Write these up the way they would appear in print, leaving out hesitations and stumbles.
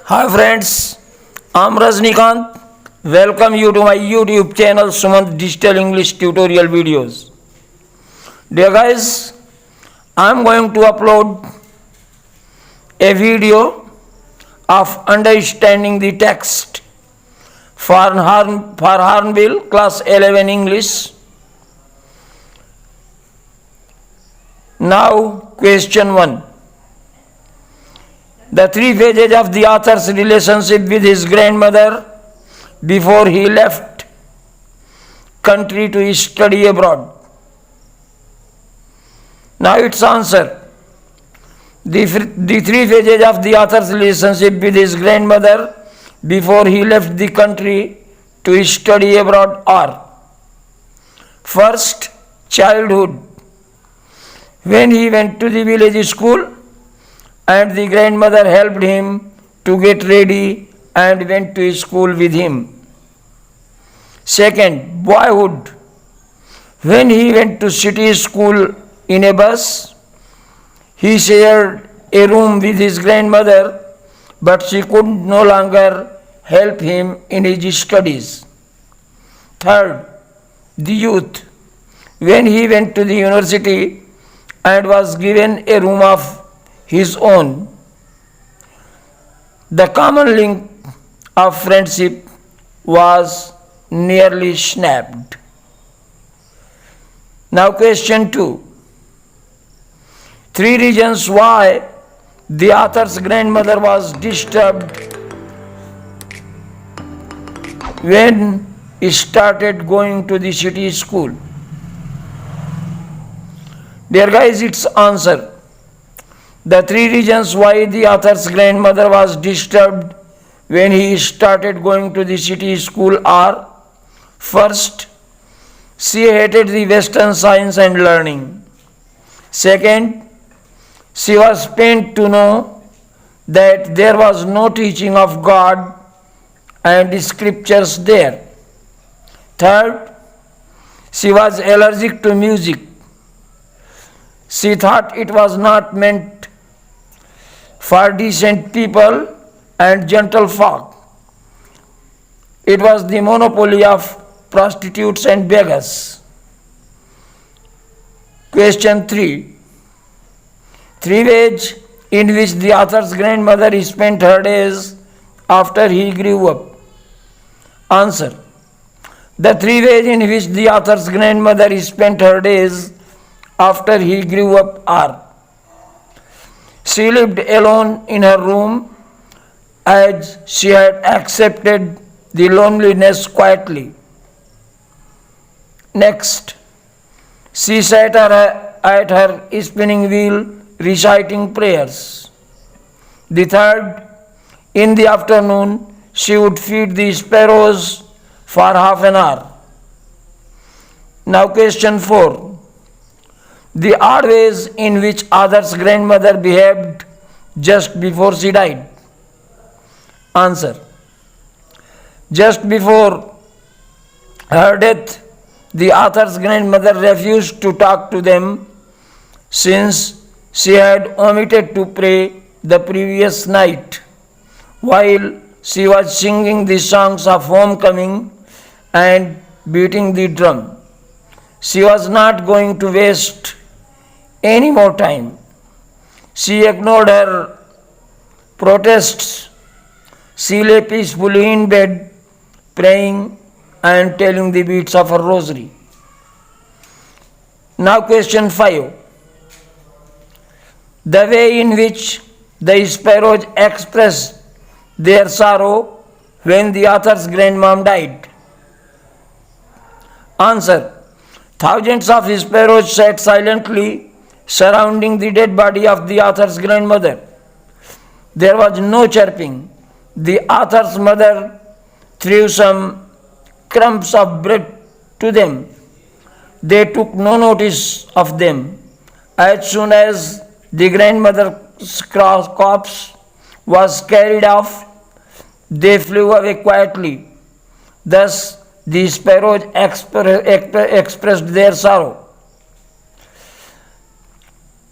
Hi friends, I'm Rajnikant. Welcome you to my YouTube channel Sumant Digital English Tutorial Videos. Dear guys, I'm going to upload a video of understanding the text for Hornbill Class 11 English. Now question 1. The three phases of the author's relationship with his grandmother before he left country to study abroad. Now its answer. The three phases of the author's relationship with his grandmother before he left the country to study abroad are: first, childhood, when he went to the village school and the grandmother helped him to get ready and went to school with him. Second, boyhood, when he went to city school in a bus. He shared a room with his grandmother, but she could no longer help him in his studies. Third, the youth, when he went to the university and was given a room of his own. The common link of friendship was nearly snapped. Now question 2. Three reasons why the author's grandmother was disturbed when he started going to the city school. Dear guys, its answer. The three reasons why the author's grandmother was disturbed when he started going to the city school are: first, she hated the Western science and learning. Second, she was pained to know that there was no teaching of God and scriptures there. Third, she was allergic to music. She thought it was not meant for decent people and gentle folk. It was the monopoly of prostitutes and beggars. Question 3. Three ways in which the author's grandmother spent her days after he grew up. Answer. The three ways in which the author's grandmother spent her days after he grew up are: she lived alone in her room as she had accepted the loneliness quietly. Next, she sat at her spinning wheel reciting prayers. The third, in the afternoon, she would feed the sparrows for half an hour. Now question 4. The odd ways in which author's grandmother behaved just before she died. Answer. Just before her death, the author's grandmother refused to talk to them since she had omitted to pray the previous night while she was singing the songs of homecoming and beating the drum. She was not going to waste any more time. She ignored her protests. She lay peacefully in bed, praying and telling the beads of her rosary. Now question 5. The way in which the sparrows expressed their sorrow when the author's grandmom died. Answer. Thousands of sparrows sat silently surrounding the dead body of the author's grandmother. There was no chirping. The author's mother threw some crumbs of bread to them. They took no notice of them. As soon as the grandmother's corpse was carried off, they flew away quietly. Thus, the sparrows expressed their sorrow.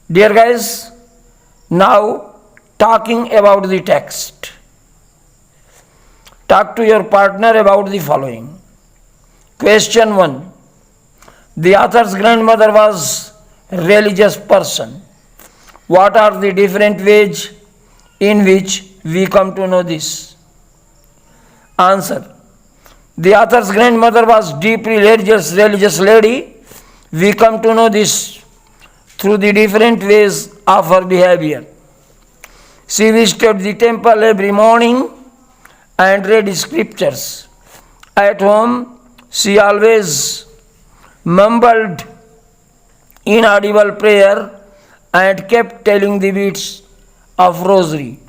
Dear guys, now talking about the text. Talk to your partner about the following. Question 1. The author's grandmother was a religious person. What are the different ways in which we come to know this? Answer. The author's grandmother was deeply religious lady. We come to know this through the different ways of her behavior. She visited the temple every morning and read scriptures. At home, she always mumbled inaudible prayer and kept telling the beads of rosary.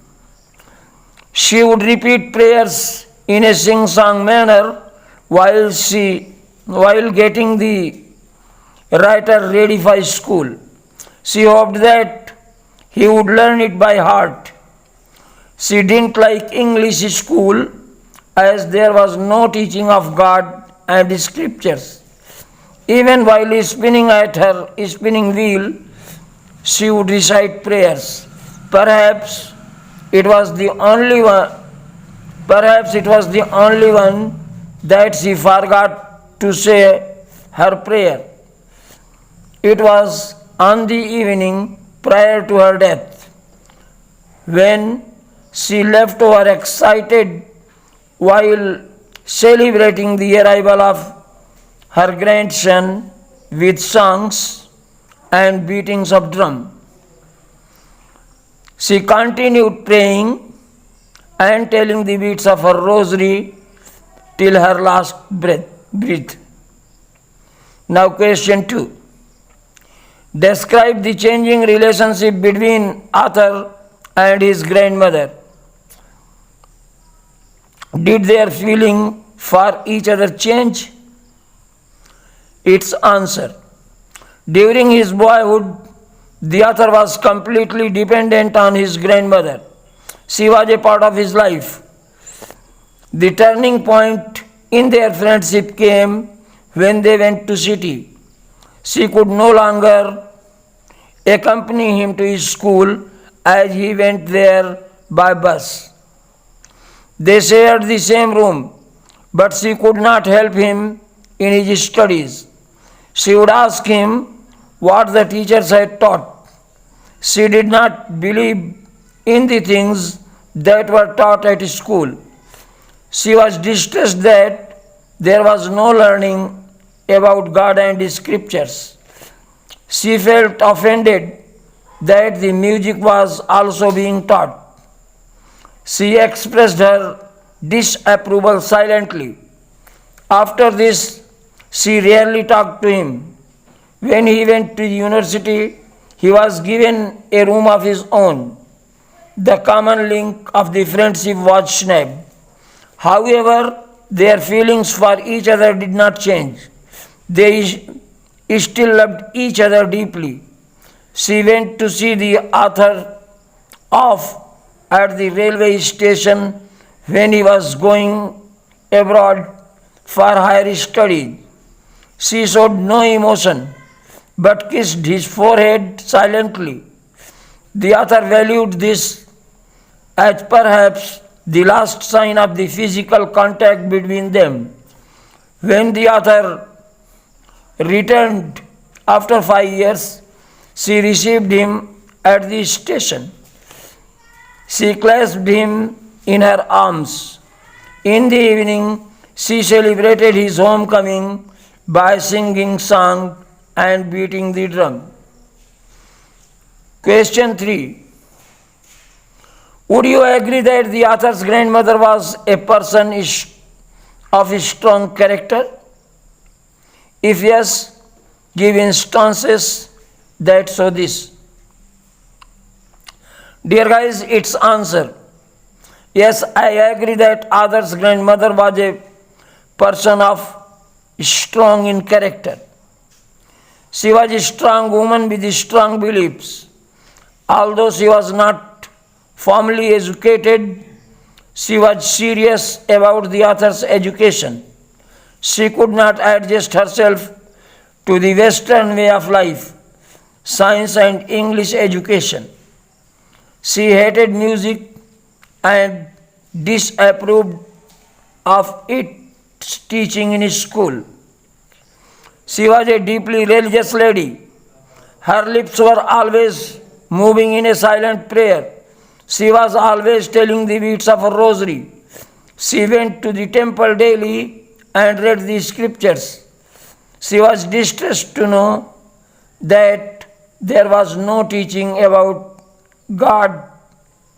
She would repeat prayers in a sing-song manner while getting the writer ready for school. She hoped that he would learn it by heart. She didn't like English school as there was no teaching of God and scriptures. Even while spinning at her spinning wheel, she would recite prayers. Perhaps it was the only one that she forgot to say her prayer. It was on the evening prior to her death, when she left overexcited while celebrating the arrival of her grandson with songs and beatings of drum. She continued praying and telling the beads of her rosary till her last breath. Now question 2. Describe the changing relationship between author and his grandmother. Did their feeling for each other change? Its answer. During his boyhood, the author was completely dependent on his grandmother. She was a part of his life. The turning point in their friendship came when they went to city. She could no longer accompany him to his school as he went there by bus. They shared the same room, but she could not help him in his studies. She would ask him what the teachers had taught. She did not believe in the things that were taught at school. She was distressed that there was no learning about God and His scriptures. She felt offended that the music was also being taught. She expressed her disapproval silently. After this, she rarely talked to him. When he went to university, he was given a room of his own. The common link of the friendship was snapped. However, their feelings for each other did not change. They still loved each other deeply. She went to see the author off at the railway station when he was going abroad for higher studies. She showed no emotion but kissed his forehead silently. The author valued this as perhaps the last sign of the physical contact between them. When the author returned after 5 years, she received him at the station. She clasped him in her arms. In the evening, she celebrated his homecoming by singing song and beating the drum. Question 3. Would you agree that the author's grandmother was a person of a strong character? If yes, give instances that show this. Dear guys, its answer. Yes, I agree that author's grandmother was a person of strong in character. She was a strong woman with strong beliefs. Although she was not formally educated, she was serious about the author's education. She could not adjust herself to the Western way of life, science and English education. She hated music and disapproved of its teaching in school. She was a deeply religious lady. Her lips were always moving in a silent prayer. She was always telling the beads of her rosary. She went to the temple daily and read the scriptures. She was distressed to know that there was no teaching about God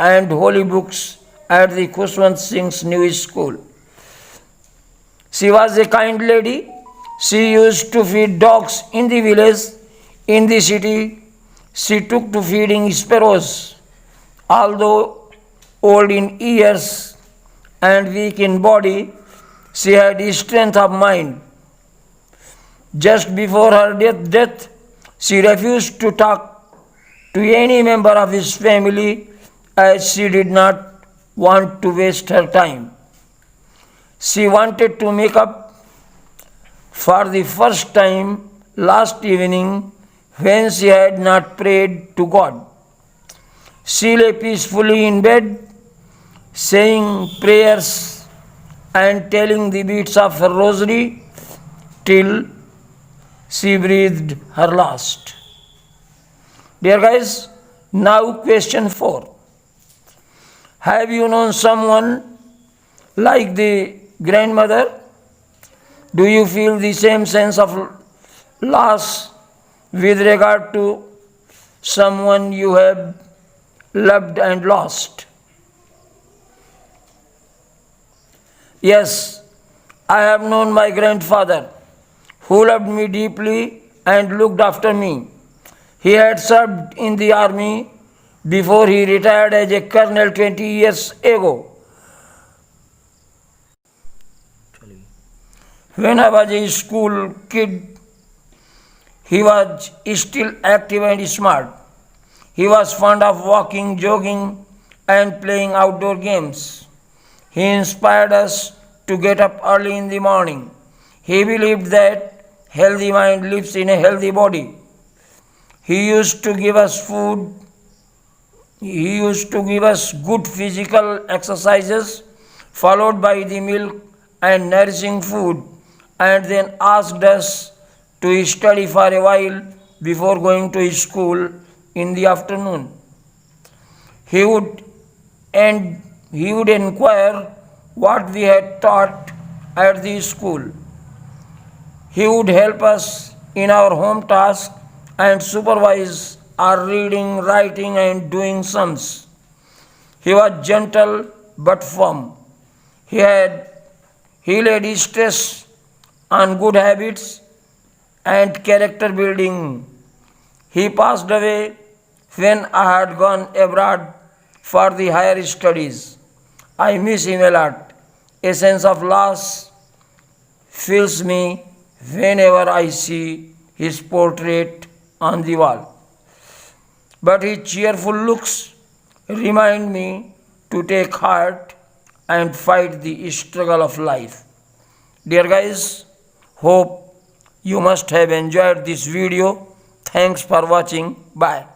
and holy books at the Khushwant Singh's new school. She was a kind lady. She used to feed dogs in the village. In the city, she took to feeding sparrows. Although old in years and weak in body, she had strength of mind. Just before her death, she refused to talk to any member of his family as she did not want to waste her time. She wanted to make up for the first time last evening when she had not prayed to God. She lay peacefully in bed, saying prayers and telling the beads of her rosary till she breathed her last. Dear guys, now question 4. Have you known someone like the grandmother? Do you feel the same sense of loss with regard to someone you have loved and lost? Yes, I have known my grandfather, who loved me deeply and looked after me. He had served in the army before he retired as a colonel 20 years ago. When I was a school kid, he was still active and smart. He was fond of walking, jogging, and playing outdoor games. He inspired us to get up early in the morning. He believed that healthy mind lives in a healthy body. He used to give us food. He used to give us good physical exercises, followed by the milk and nourishing food, and then asked us to study for a while before going to school in the afternoon. He would inquire what we had taught at the school. He would help us in our home tasks and supervise our reading, writing, and doing sums. He was gentle but firm. He laid stress on good habits and character building. He passed away when I had gone abroad for the higher studies. I miss him a lot. A sense of loss fills me whenever I see his portrait on the wall. But his cheerful looks remind me to take heart and fight the struggle of life. Dear guys, hope you must have enjoyed this video. Thanks for watching. Bye.